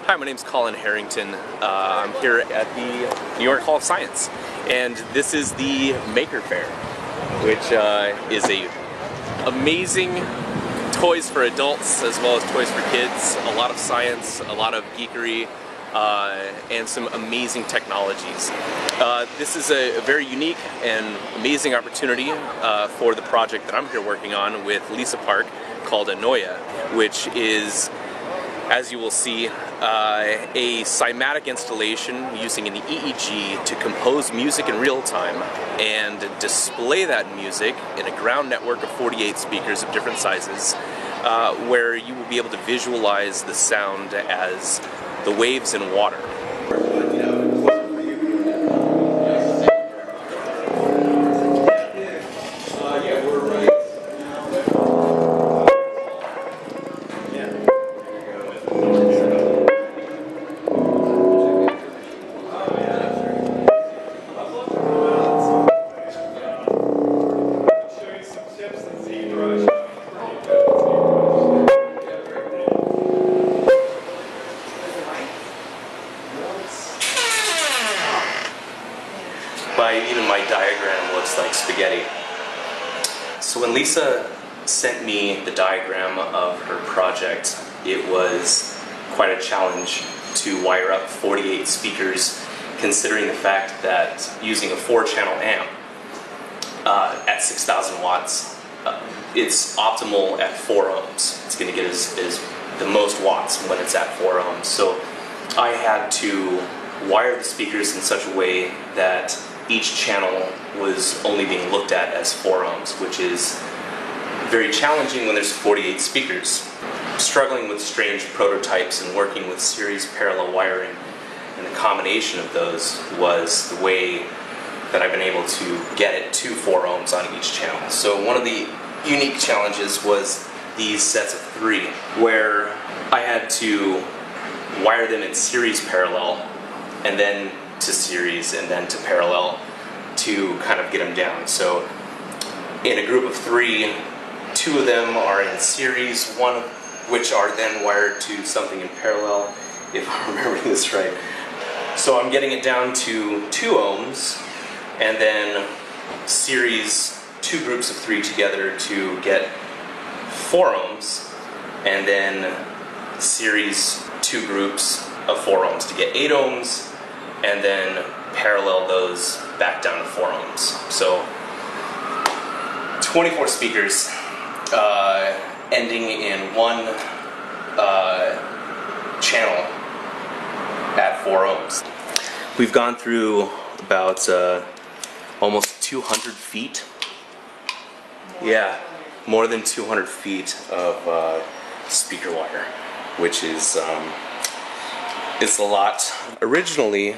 Hi, my name is Colin Harrington. I'm here at the New York Hall of Science, and this is the Maker Faire, which is a amazing toys for adults as well as toys for kids. A lot of science, a lot of geekery, and some amazing technologies. This is a very unique and amazing opportunity for the project that I'm here working on with Lisa Park called Anoia, which is, as you will see, a cymatic installation using an EEG to compose music in real time and display that music in a ground network of 48 speakers of different sizes, where you will be able to visualize the sound as the waves in water. Even my diagram looks like spaghetti. So when Lisa sent me the diagram of her project, it was quite a challenge to wire up 48 speakers, considering the fact that using a 4-channel amp at 6,000 watts, it's optimal at 4 ohms. It's going to get as the most watts when it's at 4 ohms. So I had to wire the speakers in such a way that each channel was only being looked at as 4 ohms, which is very challenging when there's 48 speakers. Struggling with strange prototypes and working with series parallel wiring, and the combination of those was the way that I've been able to get it to 4 ohms on each channel. So one of the unique challenges was these sets of 3, where I had to wire them in series parallel, and then to series, and then to parallel to kind of get them down. So in a group of 3, 2 of them are in series, 1 of which are then wired to something in parallel, if I'm remembering this right. So I'm getting it down to 2 ohms, and then series 2 groups of 3 together to get 4 ohms, and then series 2 groups of 4 ohms to get 8 ohms, and then parallel those back down to 4 ohms. So 24 speakers ending in 1 channel at 4 ohms. We've gone through about almost 200 feet. Yeah, more than 200 feet of speaker wire, which is it's a lot. Originally,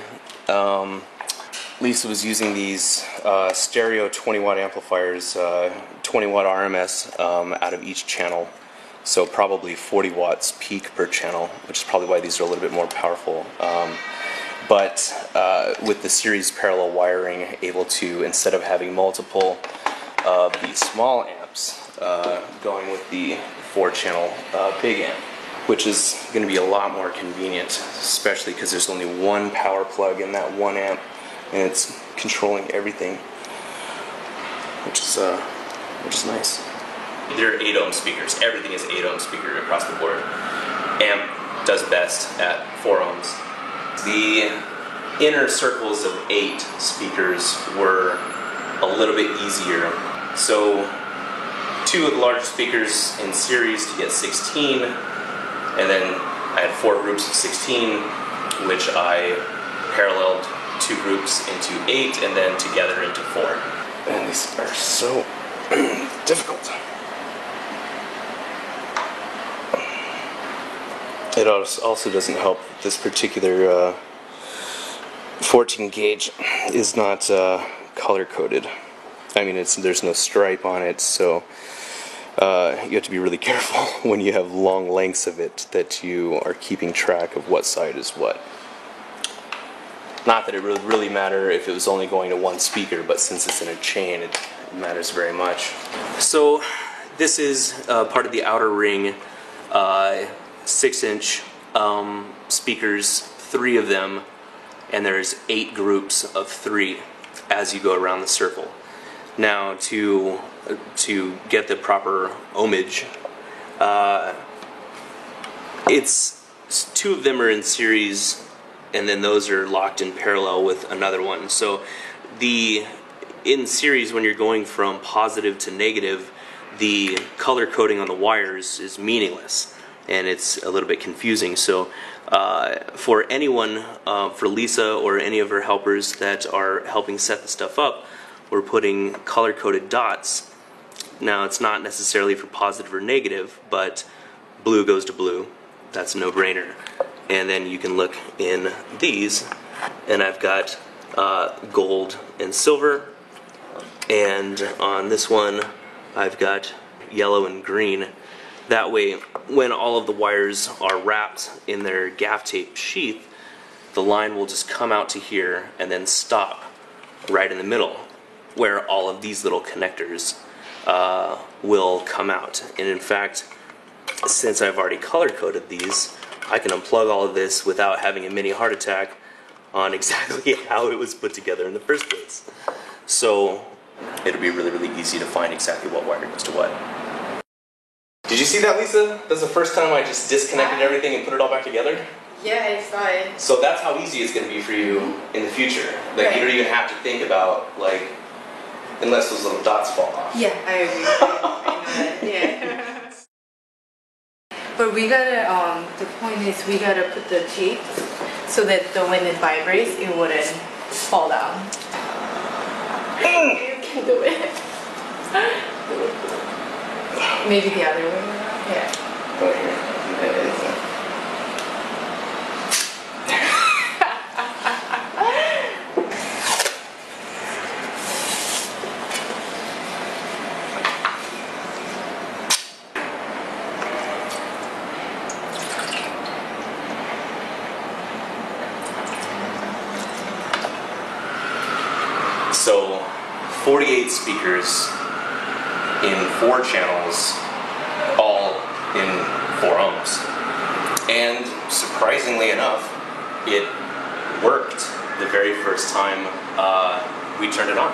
Lisa was using these stereo 20-watt amplifiers, 20-watt RMS out of each channel, so probably 40 watts peak per channel, which is probably why these are a little bit more powerful. But with the series parallel wiring, able to, instead of having multiple of these small amps, going with the 4-channel big amp, which is going to be a lot more convenient, especially because there's only 1 power plug in that 1 amp, and it's controlling everything, which is nice. They're 8 ohm speakers. Everything is 8 ohm speaker across the board. Amp does best at 4 ohms. The inner circles of 8 speakers were a little bit easier. So 2 of the largest speakers in series to get 16. And then I had 4 groups of 16, which I paralleled 2 groups into 8, and then together into 4. And these are so difficult. It also doesn't help that this particular 14 gauge is not color coded. I mean, there's no stripe on it, so you have to be really careful when you have long lengths of it that you are keeping track of what side is what. Not that it would really matter if it was only going to 1 speaker, but since it's in a chain, it matters very much. So this is part of the outer ring 6-inch speakers, 3 of them, and there's 8 groups of 3 as you go around the circle. Now to get the proper ohmage, it's 2 of them are in series, and then those are locked in parallel with another one. So in series, when you're going from positive to negative, the color coding on the wires is meaningless, and it's a little bit confusing. So for anyone, for Lisa or any of her helpers that are helping set the stuff up, we're putting color-coded dots. Now, it's not necessarily for positive or negative, but blue goes to blue. That's a no-brainer. And then you can look in these, and I've got gold and silver, and on this one I've got yellow and green. That way, when all of the wires are wrapped in their gaff tape sheath, the line will just come out to here and then stop right in the middle, where all of these little connectors will come out. And in fact, since I've already color-coded these, I can unplug all of this without having a mini heart attack on exactly how it was put together in the first place. So it'll be really, really easy to find exactly what wire goes to what. Did you see that, Lisa? That's the first time I just disconnected everything and put it all back together? Yeah, I saw it. So that's how easy it's going to be for you in the future. Like, right. You don't even have to think about, like, unless those little dots fall off. Yeah, I agree. I know that. Yeah. But we gotta, the point is we gotta put the tape so that when it vibrates, it wouldn't fall down. You can do it. Maybe the other way around. Yeah. Go here. So 48 speakers in 4 channels, all in 4 ohms. And surprisingly enough, it worked the very first time we turned it on.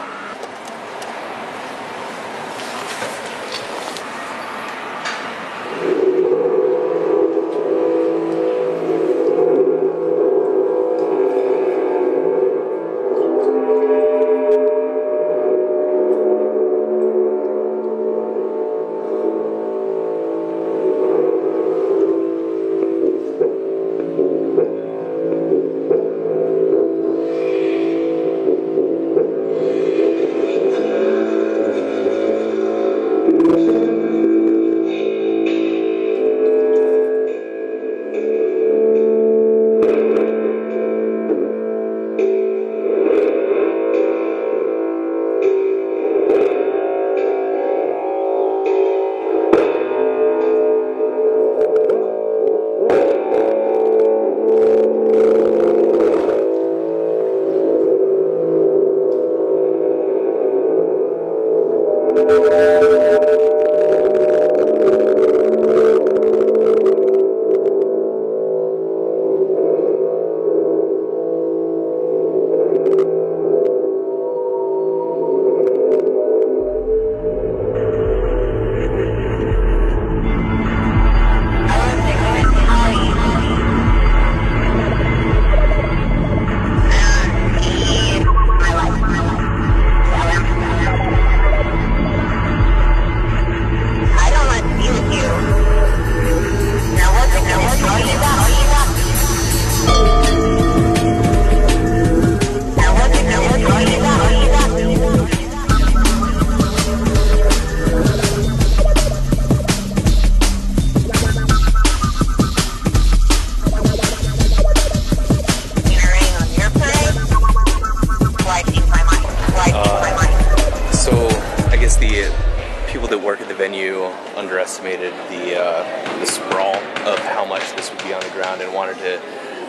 Underestimated the sprawl of how much this would be on the ground and wanted to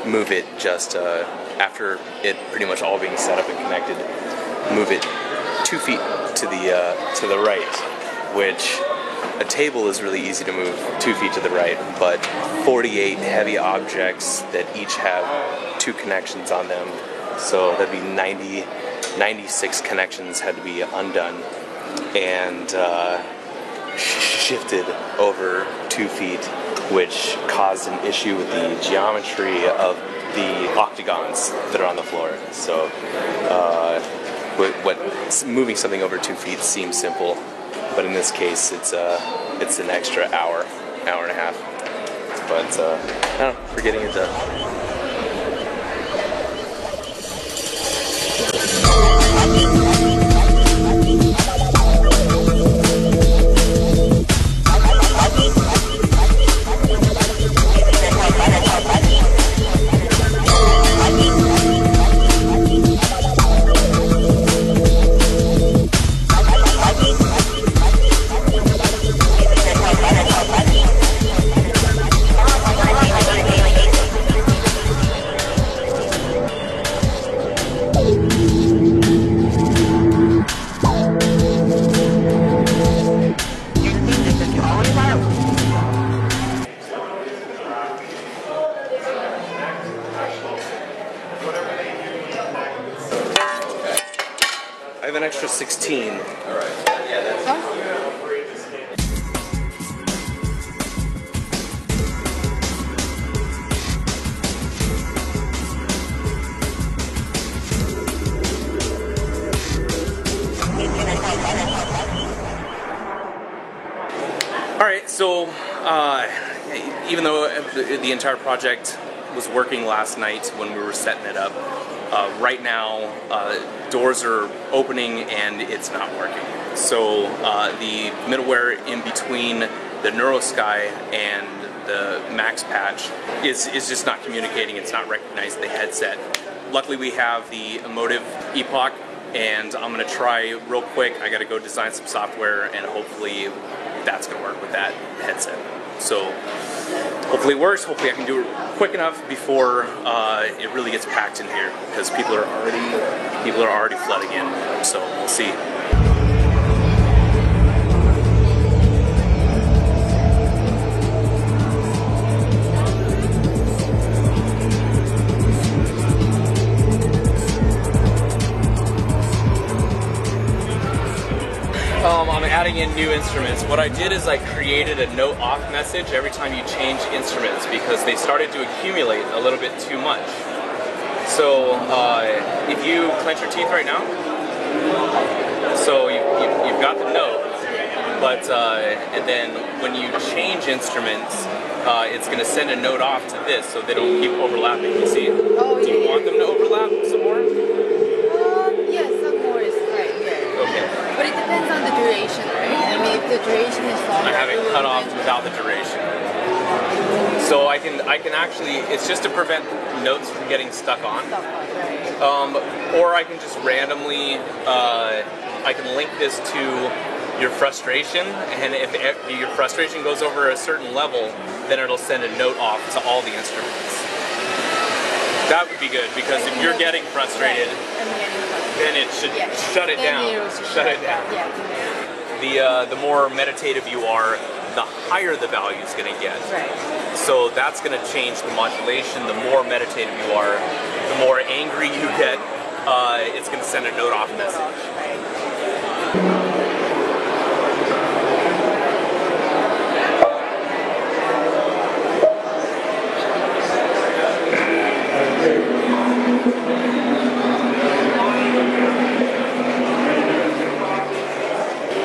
move it just after it pretty much all being set up and connected, move it 2 feet to the right, which a table is really easy to move 2 feet to the right, but 48 heavy objects that each have 2 connections on them, so that'd be 96 connections had to be undone and shifted over 2 feet, which caused an issue with the geometry of the octagons that are on the floor. So moving something over 2 feet seems simple, but in this case it's an extra hour and a half. But I don't know, we're getting it done. I have an extra 16. All right. Yeah, that's all right. So, even though the entire project was working last night when we were setting it up, right now doors are opening and it's not working. So the middleware in between the NeuroSky and the Max Patch is just not communicating. It's not recognizing the headset. Luckily we have the Emotive Epoch, and I'm going to try real quick. I got to go design some software and hopefully that's going to work with that headset. So hopefully it works. Hopefully I can do it quick enough before it really gets packed in here, because people are already flooding in. So we'll see. I'm adding in new instruments. What I did is I created a note off message every time you change instruments, because they started to accumulate a little bit too much. So if you clench your teeth right now, so you've got the note, but and then when you change instruments, it's going to send a note off to this so they don't keep overlapping. You see? Oh, Do you want them to overlap some more? Yes, some more is right here. Okay. But it depends on the duration, right? I mean, if the duration is longer, I have it cut off without the duration. So I can actually, it's just to prevent notes from getting stuck on. Or I can just randomly, I can link this to your frustration, and if your frustration goes over a certain level, then it'll send a note off to all the instruments. That would be good, because if you're getting frustrated, then it should shut it down. Shut it down. The more meditative you are, the higher the value is going to get. Right. So that's going to change the modulation. The more meditative you are, the more angry you get, it's going to send a note off message.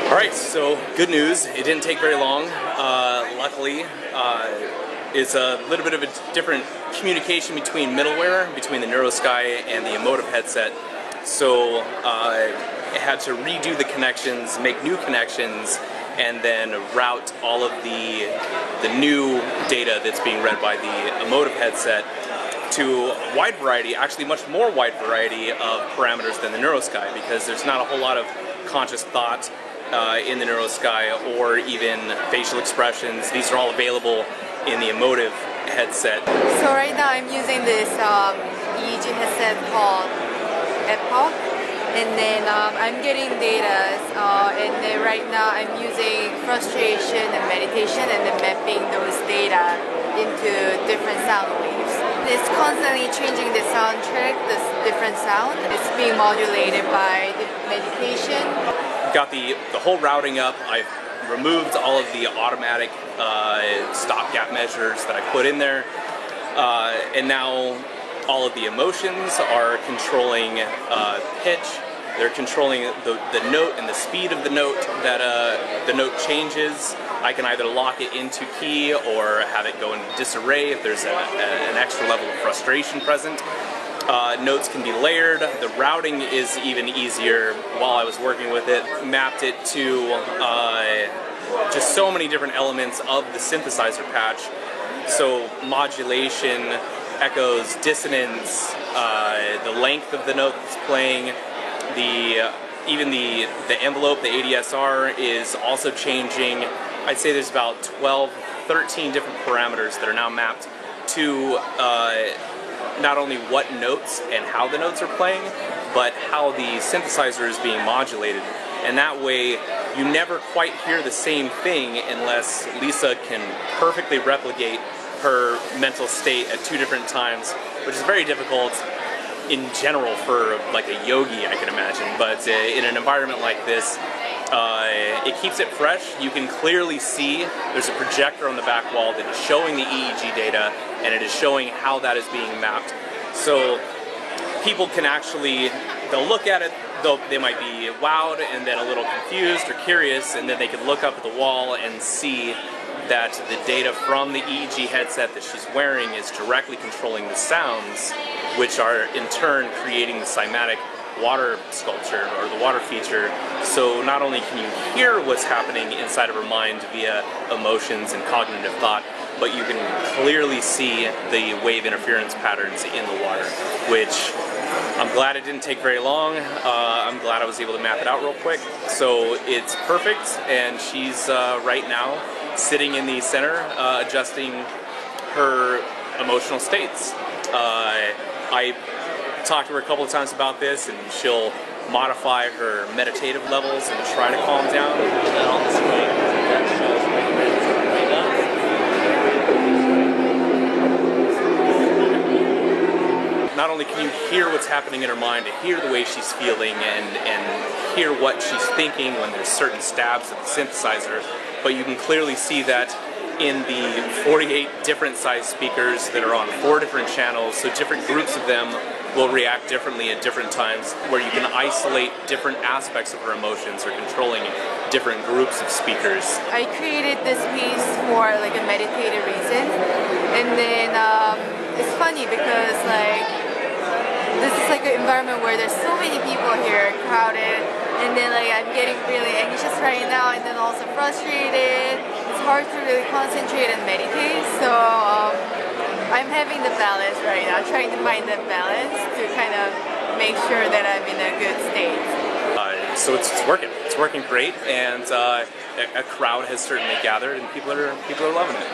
Alright, so good news, it didn't take very long. Luckily, it's a little bit of a different communication between middleware, between the NeuroSky and the Emotive headset. So I had to redo the connections, make new connections, and then route all of the new data that's being read by the Emotive headset to a wide variety, actually much more wide variety of parameters than the NeuroSky, because there's not a whole lot of conscious thought in the NeuroSky, or even facial expressions. These are all available in the Emotive headset. So right now I'm using this EEG headset called Epoch, and then I'm getting data, and then right now I'm using frustration and meditation, and then mapping those data into different sound waves. It's constantly changing the soundtrack, the different sound. It's being modulated by the medication. Got the whole routing up. I've removed all of the automatic stopgap measures that I put in there, and now all of the emotions are controlling pitch. They're controlling the note and the speed of the note that the note changes. I can either lock it into key or have it go into disarray if there's an extra level of frustration present. Notes can be layered. The routing is even easier. While I was working with it, mapped it to just so many different elements of the synthesizer patch. So modulation, echoes, dissonance, the length of the note that's playing, even the envelope, the ADSR is also changing. I'd say there's about 12, 13 different parameters that are now mapped to not only what notes and how the notes are playing, but how the synthesizer is being modulated. And that way, you never quite hear the same thing unless Lisa can perfectly replicate her mental state at two different times, which is very difficult in general for like a yogi, I can imagine. But in an environment like this, it keeps it fresh. You can clearly see there's a projector on the back wall that is showing the EEG data, and it is showing how that is being mapped. So people can actually, they'll look at it, they might be wowed and then a little confused or curious, and then they can look up at the wall and see that the data from the EEG headset that she's wearing is directly controlling the sounds, which are in turn creating the cymatic water sculpture or the water feature. So not only can you hear what's happening inside of her mind via emotions and cognitive thought, but you can clearly see the wave interference patterns in the water, which I'm glad it didn't take very long. I'm glad I was able to map it out real quick. So it's perfect, and she's right now sitting in the center, adjusting her emotional states. I talked to her a couple of times about this, and she'll modify her meditative levels and try to calm down. And then on the screen, that shows when meditatively done. Not only can you hear what's happening in her mind, to hear the way she's feeling and hear what she's thinking when there's certain stabs of the synthesizer, but you can clearly see that in the 48 different size speakers that are on 4 different channels, so different groups of them will react differently at different times, where you can isolate different aspects of her emotions or controlling different groups of speakers. I created this piece for like a meditative reason, and then it's funny because like this is like an environment where there's so many people here, crowded, and then like I'm getting really anxious right now, and then also frustrated. It's hard to really concentrate and meditate, so I'm having the balance right now, trying to find the balance to kind of make sure that I'm in a good state. So it's working. It's working great, and a crowd has certainly gathered, and people are loving it.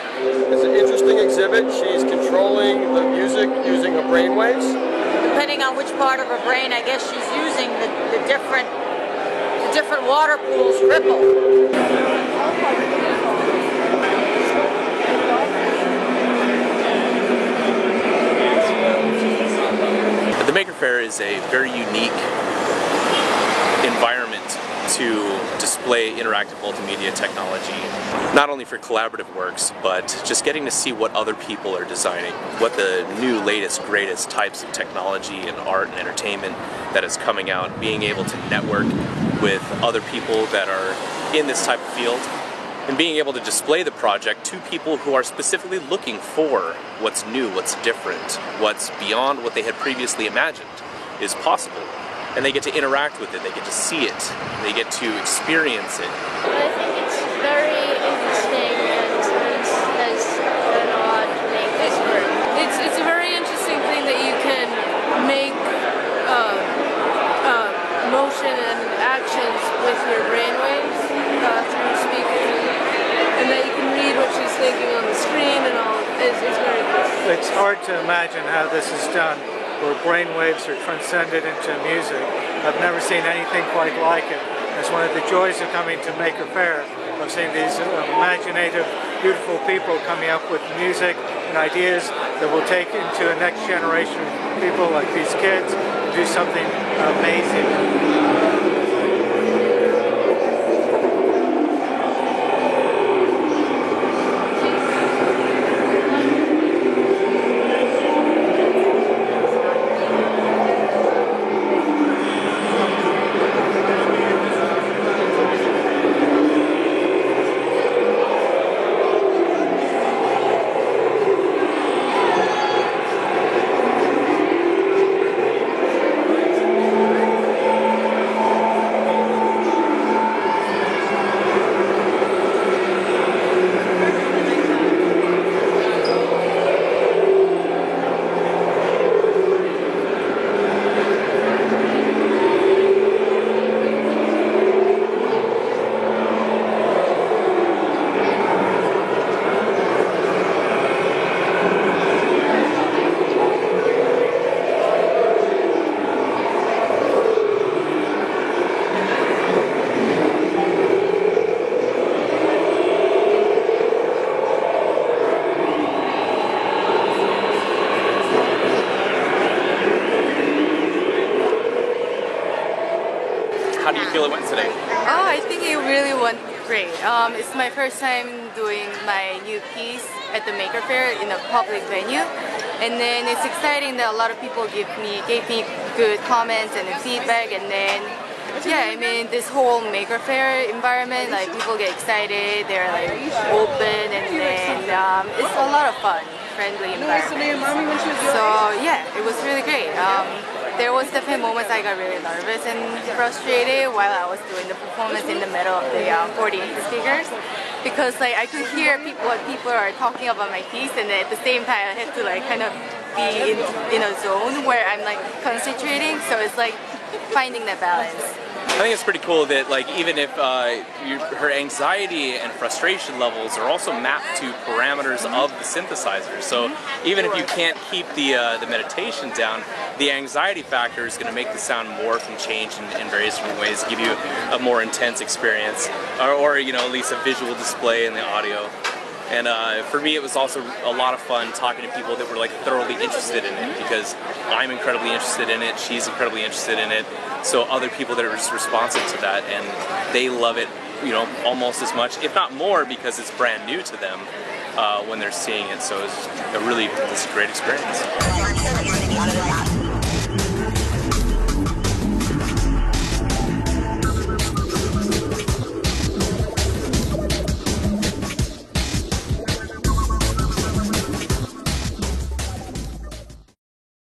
It's an interesting exhibit. She's controlling the music using her brain waves. Depending on which part of her brain, I guess she's using the different water pools ripple. The Maker Faire is a very unique environment to display interactive multimedia technology, not only for collaborative works, but just getting to see what other people are designing, what the new, latest, greatest types of technology and art and entertainment that is coming out, being able to network with other people that are in this type of field, and being able to display the project to people who are specifically looking for what's new, what's different, what's beyond what they had previously imagined is possible. And they get to interact with it, they get to see it, they get to experience it. I think it's very interesting and has done a lot to make this work. It's a very interesting thing that you can make motion and actions with your brainwaves through speakers, and that you can read what she's thinking on the screen and all. It's very cool. It's hard to imagine how this is done, where brainwaves are transcended into music. I've never seen anything quite like it. It's one of the joys of coming to Maker Faire, of seeing these imaginative, beautiful people coming up with music and ideas that will take into a next generation of people like these kids and do something amazing. How do you feel it went today? Oh, I think it really went great. It's my first time doing my new piece at the Maker Faire in a public venue, and then it's exciting that a lot of people gave me good comments and feedback, and then yeah, I mean this whole Maker Faire environment, like people get excited, they're like open, and then it's a lot of fun, friendly environment. So yeah, it was really great. There was definitely moments I got really nervous and frustrated while I was doing the performance in the middle of the 48 speakers, because like I could hear what people are talking about my piece, and then at the same time I had to like kind of be in a zone where I'm like concentrating, so it's like finding that balance. I think it's pretty cool that like even if her anxiety and frustration levels are also mapped to parameters of the synthesizer. So even if you can't keep the meditation down, the anxiety factor is going to make the sound morph and change in various different ways, give you a more intense experience, or you know, at least a visual display in the audio. And for me, it was also a lot of fun talking to people that were like thoroughly interested in it, because I'm incredibly interested in it, she's incredibly interested in it, so other people that are just responsive to that, and they love it, you know, almost as much, if not more, because it's brand new to them when they're seeing it. So it's a really, it's a great experience.